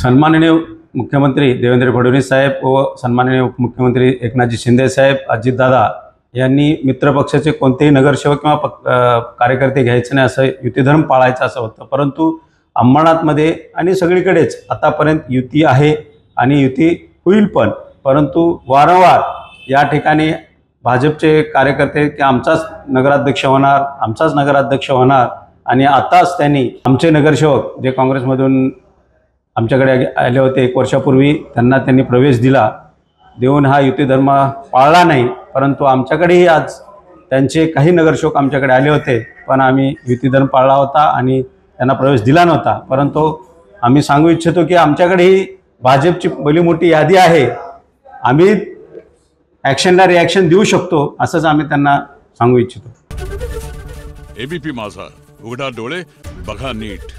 सन्माननीय मुख्यमंत्री देवेंद्र फडणवीस साहेब व सन्माननीय उपमुख्यमंत्री एकनाथजी शिंदे साहेब, अजितदादा यांनी मित्रपक्षाचे कोणतेही नगरसेवक किंवा कार्यकर्ते घ्यायचे नाही, असं युतीधर्म पाळायचं असं होतं। परंतु अंबरनाथमध्ये आणि सगळीकडेच आतापर्यंत युती आहे आणि युती होईल पण, परंतु वारंवार या ठिकाणी भाजपचे कार्यकर्ते की आमचाच नगराध्यक्ष होणार आणि आताच त्यांनी आमचे नगरसेवक जे काँग्रेसमधून आमच्याकडे आले होते 1 वर्षापूर्वी, त्यांनी प्रवेश दिला, देऊन हा युती धर्म पाळला नाही। परंतु आमच्याकडेही आज त्यांचे काही नगरसेवक आमच्याकडे आले होते, पण आम्ही युती धर्म पाळला होता आणि त्यांना प्रवेश दिला नव्हता। परंतु आम्ही सांगू इच्छितो की आमच्याकडेही भाजपची भली मोठी यादी आहे, आम्ही ॲक्शनला रिॲक्शन देऊ शकतो, असंच आम्ही त्यांना सांगू इच्छितो। एबीपी माझा, उघडा डोळे बघा नीट।